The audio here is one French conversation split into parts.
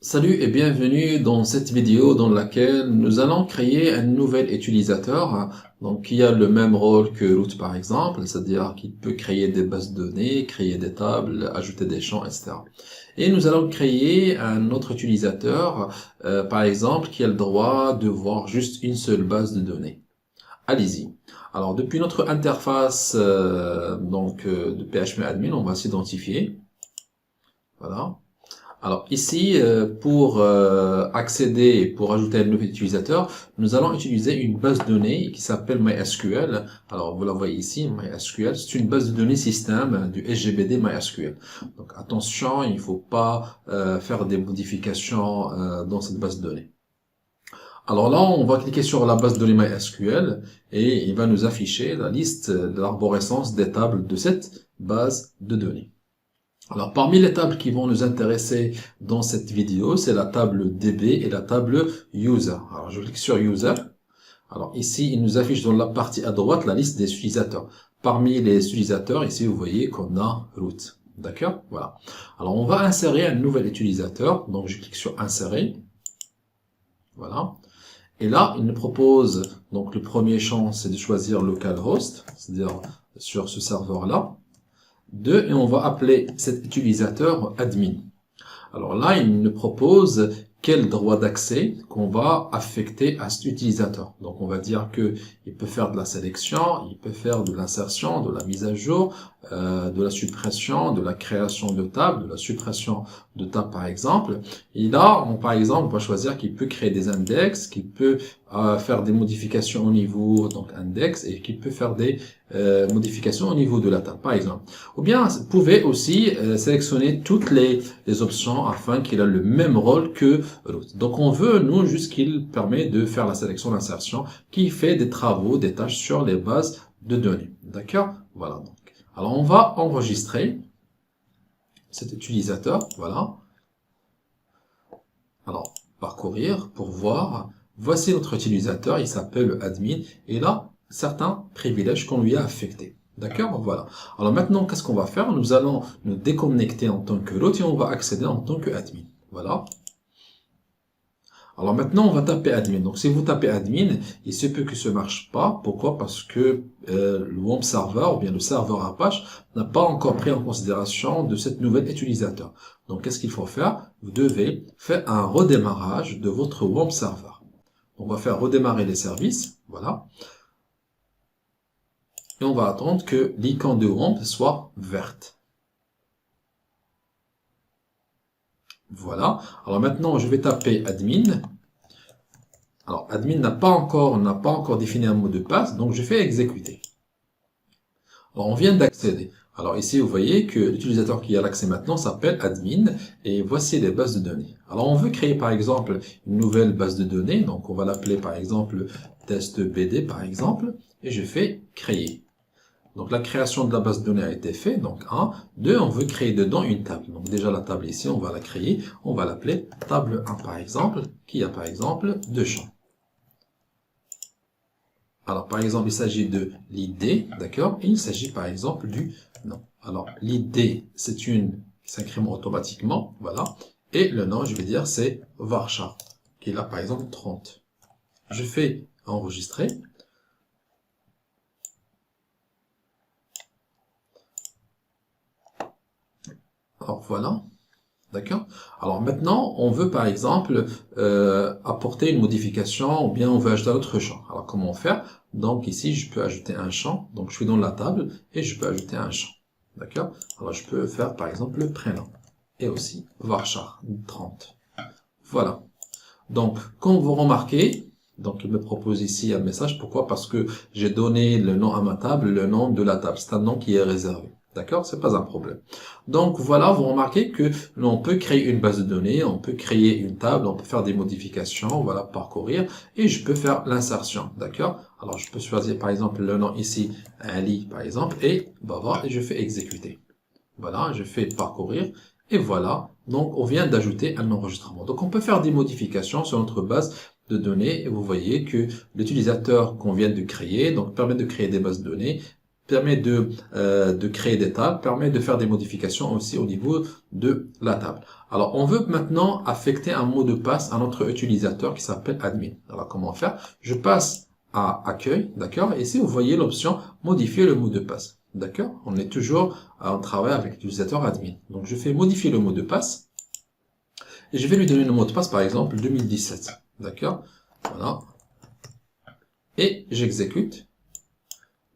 Salut et bienvenue dans cette vidéo dans laquelle nous allons créer un nouvel utilisateur donc qui a le même rôle que root par exemple, c'est-à-dire qu'il peut créer des bases de données, créer des tables, ajouter des champs, etc. Et nous allons créer un autre utilisateur, par exemple, qui a le droit de voir juste une seule base de données. Allez-y. Alors depuis notre interface de PHP Admin, on va s'identifier. Voilà. Alors ici, pour accéder et pour ajouter un nouvel utilisateur, nous allons utiliser une base de données qui s'appelle MySQL. Alors vous la voyez ici, MySQL, c'est une base de données système du SGBD MySQL. Donc attention, il ne faut pas faire des modifications dans cette base de données. Alors là, on va cliquer sur la base de données MySQL et il va nous afficher la liste de l'arborescence des tables de cette base de données. Alors, parmi les tables qui vont nous intéresser dans cette vidéo, c'est la table DB et la table User. Alors, je clique sur User. Alors, ici, il nous affiche dans la partie à droite la liste des utilisateurs. Parmi les utilisateurs, ici, vous voyez qu'on a root. D'accord? Voilà. Alors, on va insérer un nouvel utilisateur. Donc, je clique sur Insérer. Voilà. Et là, il nous propose, donc, le premier champ, c'est de choisir localhost, c'est-à-dire sur ce serveur-là. Et on va appeler cet utilisateur admin. Alors là, il nous propose quel droit d'accès qu'on va affecter à cet utilisateur. Donc on va dire que il peut faire de la sélection, il peut faire de l'insertion, de la mise à jour, de la suppression, de la création de tables, de la suppression de tables par exemple. Et là, par exemple, on va choisir qu'il peut créer des index, qu'il peut faire des modifications au niveau donc index et qu'il peut faire des modifications au niveau de la table par exemple. Ou bien vous pouvez aussi sélectionner toutes les options afin qu'il ait le même rôle que root. Donc on veut nous juste qu'il permet de faire la sélection d'insertion, qui fait des travaux, des tâches sur les bases de données. D'accord? Voilà. Donc. Alors on va enregistrer cet utilisateur. Voilà. Alors parcourir pour voir. Voici notre utilisateur. Il s'appelle admin et là certains privilèges qu'on lui a affectés. D'accord? Voilà. Alors maintenant, qu'est-ce qu'on va faire? Nous allons nous déconnecter en tant que root et on va accéder en tant que admin. Voilà. Alors maintenant, on va taper admin. Donc si vous tapez admin, il se peut que ce ne marche pas. Pourquoi? Parce que le web server ou bien le serveur Apache n'a pas encore pris en considération de cette nouvelle utilisateur. Donc qu'est-ce qu'il faut faire? Vous devez faire un redémarrage de votre web server. On va faire redémarrer les services. Voilà. Et on va attendre que l'icône de WAMP soit verte. Voilà. Alors maintenant, je vais taper admin. Alors, admin n'a pas encore défini un mot de passe, donc je fais exécuter. Alors, on vient d'accéder. Alors ici, vous voyez que l'utilisateur qui a l'accès maintenant s'appelle admin et voici les bases de données. Alors, on veut créer par exemple une nouvelle base de données. Donc, on va l'appeler par exemple testBD par exemple et je fais créer. Donc la création de la base de données a été faite, donc 1. 2, on veut créer dedans une table. Donc déjà la table ici, on va la créer, on va l'appeler table 1 par exemple, qui a par exemple 2 champs. Alors par exemple, il s'agit de l'id, d'accord, et il s'agit par exemple du nom. Alors l'id, c'est une qui s'incrémente automatiquement, voilà, et le nom, je vais dire, c'est varchar, qui a par exemple 30. Je fais enregistrer. Alors voilà, d'accord. Alors maintenant, on veut par exemple apporter une modification ou bien on veut ajouter un autre champ. Alors comment faire? Donc ici, je peux ajouter un champ. Donc je suis dans la table et je peux ajouter un champ. D'accord. Alors je peux faire par exemple le prénom et aussi varchar 30. Voilà. Donc comme vous remarquez, donc il me propose ici un message. Pourquoi? Parce que j'ai donné le nom à ma table, le nom de la table. C'est un nom qui est réservé. D'accord? C'est pas un problème. Donc voilà, vous remarquez que l'on peut créer une base de données, on peut créer une table, on peut faire des modifications, voilà, parcourir, et je peux faire l'insertion. D'accord? Alors je peux choisir par exemple le nom ici, Ali par exemple, et voilà, et je fais exécuter. Voilà, je fais parcourir, et voilà. Donc on vient d'ajouter un enregistrement. Donc on peut faire des modifications sur notre base de données, et vous voyez que l'utilisateur qu'on vient de créer, donc permet de créer des bases de données, permet de créer des tables, permet de faire des modifications aussi au niveau de la table. Alors, on veut maintenant affecter un mot de passe à notre utilisateur qui s'appelle admin. Alors, comment faire? Je passe à accueil, d'accord? Et ici, vous voyez l'option modifier le mot de passe, d'accord? On est toujours en travail avec l'utilisateur admin. Donc, je fais modifier le mot de passe et je vais lui donner le mot de passe, par exemple, 2017, d'accord? Voilà. Et j'exécute.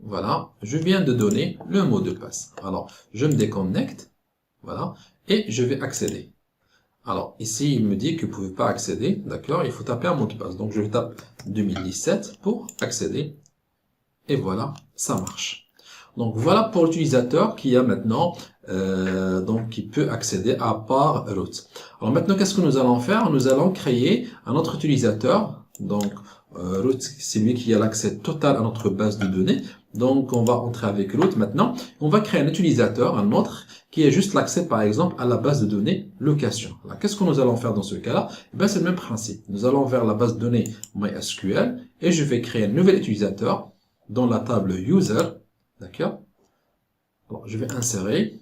Voilà, je viens de donner le mot de passe. Alors, je me déconnecte, voilà, et je vais accéder. Alors, ici, il me dit que vous ne pouvez pas accéder, d'accord, il faut taper un mot de passe. Donc, je tape 2017 pour accéder, et voilà, ça marche. Donc, voilà pour l'utilisateur qui a maintenant, donc, qui peut accéder à part root. Alors, maintenant, qu'est-ce que nous allons faire? Nous allons créer un autre utilisateur, donc, root, c'est lui qui a l'accès total à notre base de données. Donc, on va entrer avec root maintenant. On va créer un utilisateur, un autre, qui est juste l'accès, par exemple, à la base de données location. Alors, qu'est-ce que nous allons faire dans ce cas-là? Ben, c'est le même principe. Nous allons vers la base de données MySQL et je vais créer un nouvel utilisateur dans la table user. D'accord? Alors, je vais insérer.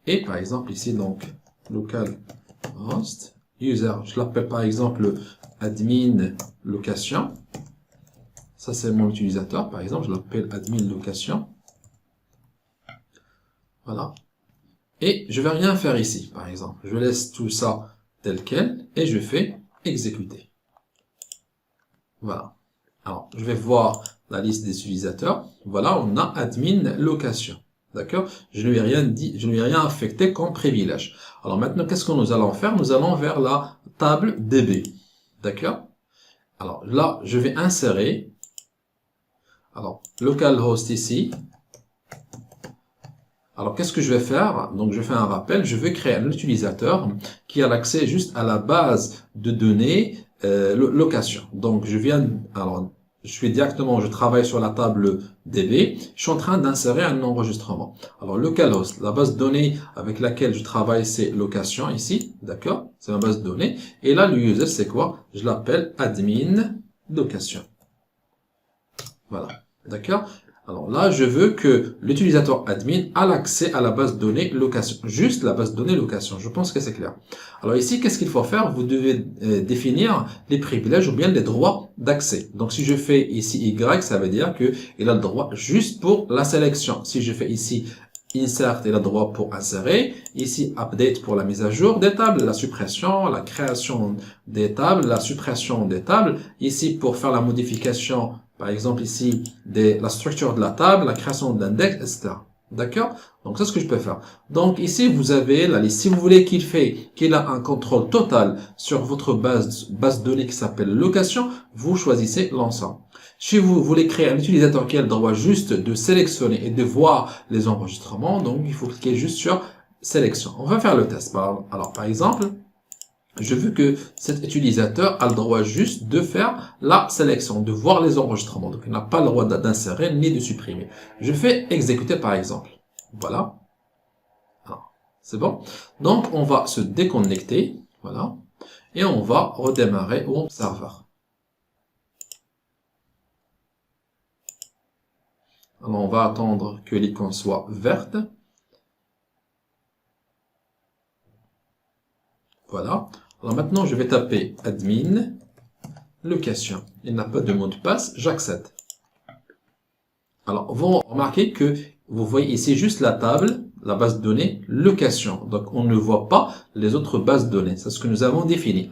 Et par exemple, ici, donc, localhost user. Je l'appelle par exemple admin location. Ça, c'est mon utilisateur. Par exemple, je l'appelle admin location. Voilà. Et je vais rien faire ici, par exemple. Je laisse tout ça tel quel et je fais exécuter. Voilà. Alors, je vais voir la liste des utilisateurs. Voilà, on a admin location. D'accord? Je ne lui ai rien dit, je ne lui ai rien affecté comme privilège. Alors maintenant, qu'est-ce que nous allons faire? Nous allons vers la table DB. D'accord? Alors là, je vais insérer. Alors, localhost ici. Alors, qu'est-ce que je vais faire? Donc, je fais un rappel. Je vais créer un utilisateur qui a l'accès juste à la base de données location. Donc, je travaille sur la table DB. Je suis en train d'insérer un enregistrement. Alors, localhost, la base de données avec laquelle je travaille, c'est location ici. D'accord? C'est ma base de données. Et là, le user, c'est quoi? Je l'appelle admin location. Voilà. D'accord? Alors là, je veux que l'utilisateur admin a l'accès à la base de données location. Juste la base de données location. Je pense que c'est clair. Alors ici, qu'est-ce qu'il faut faire? Vous devez définir les privilèges ou bien les droits d'accès. Donc si je fais ici Y, ça veut dire que il a le droit juste pour la sélection. Si je fais ici insert, il a le droit pour insérer. Ici, update pour la mise à jour des tables, la suppression, la création des tables, la suppression des tables. Ici, pour faire la modification, par exemple ici, la structure de la table, la création de l'index, etc. D'accord? Donc, c'est ce que je peux faire. Donc, ici, vous avez la liste. Si vous voulez qu'il a un contrôle total sur votre base de données qui s'appelle location, vous choisissez l'ensemble. Si vous voulez créer un utilisateur qui a le droit juste de sélectionner et de voir les enregistrements, donc, il faut cliquer juste sur sélection. On va faire le test. Alors, par exemple, je veux que cet utilisateur a le droit juste de faire la sélection, de voir les enregistrements. Donc, il n'a pas le droit d'insérer ni de supprimer. Je fais exécuter par exemple. Voilà. C'est bon. Donc, on va se déconnecter. Voilà. Et on va redémarrer au serveur. Alors, on va attendre que l'icône soit verte. Voilà. Alors maintenant, je vais taper admin location. Il n'a pas de mot de passe, j'accepte. Alors, vous remarquez que vous voyez ici juste la table, la base de données location. Donc, on ne voit pas les autres bases de données. C'est ce que nous avons défini.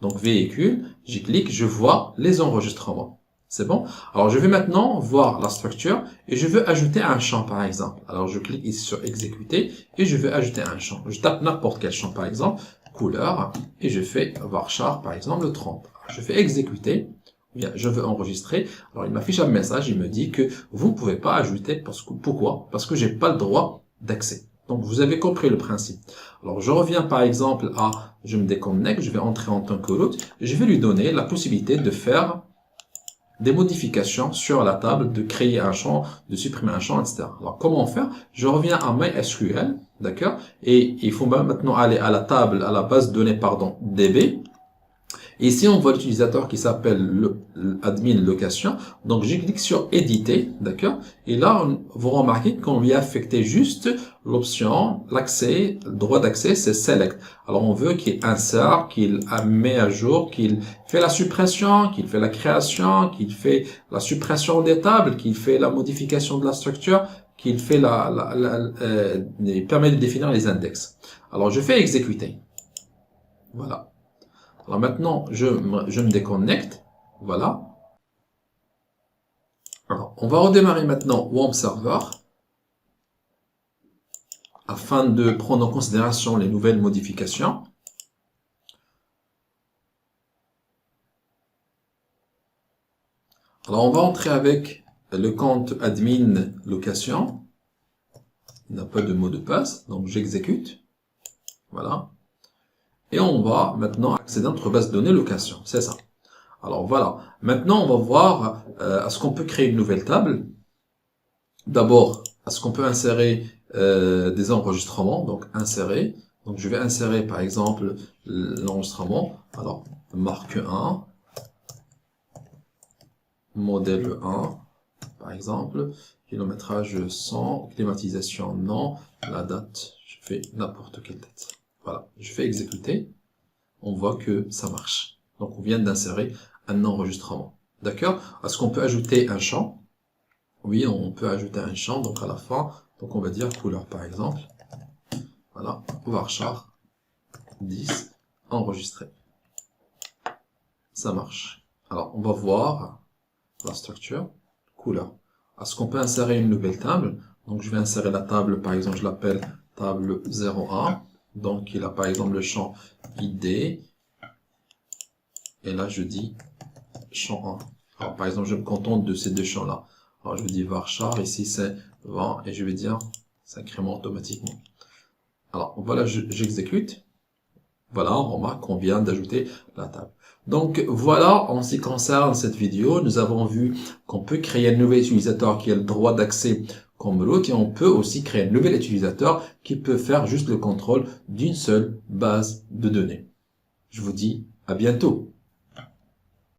Donc, véhicule, j'y clique, je vois les enregistrements. C'est bon? Alors, je vais maintenant voir la structure et je veux ajouter un champ, par exemple. Alors, je clique ici sur exécuter et je veux ajouter un champ. Je tape n'importe quel champ, par exemple, couleur, et je fais varchar, par exemple, 30. Je fais exécuter. Bien, je veux enregistrer. Alors, il m'affiche un message, il me dit que vous ne pouvez pas ajouter. Pourquoi? Parce que j'ai pas le droit d'accès. Donc, vous avez compris le principe. Alors, je reviens par exemple à, je me déconnecte, je vais entrer en tant que root, je vais lui donner la possibilité de faire des modifications sur la table, de créer un champ, de supprimer un champ, etc. Alors, comment faire? Je reviens à MySQL, d'accord? Et il faut maintenant aller à la table, à la base de données, pardon, DB. Et ici, on voit l'utilisateur qui s'appelle admin location. Donc, je clique sur éditer, d'accord? Et là, vous remarquez qu'on lui a affecté juste l'option, l'accès, le droit d'accès, c'est select. Alors, on veut qu'il insère, qu'il met à jour, qu'il fait la suppression, qu'il fait la création, qu'il fait la suppression des tables, qu'il fait la modification de la structure, qu'il fait il permet de définir les index. Alors, je fais exécuter. Voilà. Alors maintenant, je me déconnecte. Voilà. Alors, on va redémarrer maintenant Warm Server afin de prendre en considération les nouvelles modifications. Alors, on va entrer avec le compte admin location. Il n'a pas de mot de passe, donc j'exécute. Voilà. Et on va maintenant accéder à notre base de données location. C'est ça. Alors voilà. Maintenant, on va voir est-ce qu'on peut créer une nouvelle table. D'abord, est-ce qu'on peut insérer des enregistrements. Donc insérer. Donc je vais insérer par exemple l'enregistrement. Alors marque 1, modèle 1, par exemple. Kilométrage 100, climatisation non, la date, je fais n'importe quelle date. Voilà, je fais exécuter. On voit que ça marche. Donc on vient d'insérer un enregistrement. D'accord? Est-ce qu'on peut ajouter un champ? Oui, on peut ajouter un champ, donc à la fin, donc on va dire couleur par exemple. Voilà, varchar 10, enregistré. Ça marche. Alors on va voir la structure, couleur. Est-ce qu'on peut insérer une nouvelle table? Donc je vais insérer la table, par exemple je l'appelle table 01. Donc il a par exemple le champ ID. Et là je dis champ 1. Alors par exemple je me contente de ces deux champs là. Alors je dis varchar, ici c'est 20 et je vais dire sacrément automatiquement. Alors voilà, j'exécute. Voilà, on remarque qu'on vient d'ajouter la table. Donc voilà, en ce qui concerne cette vidéo, nous avons vu qu'on peut créer un nouvel utilisateur qui a le droit d'accès comme l'autre et on peut aussi créer un nouvel utilisateur qui peut faire juste le contrôle d'une seule base de données. Je vous dis à bientôt.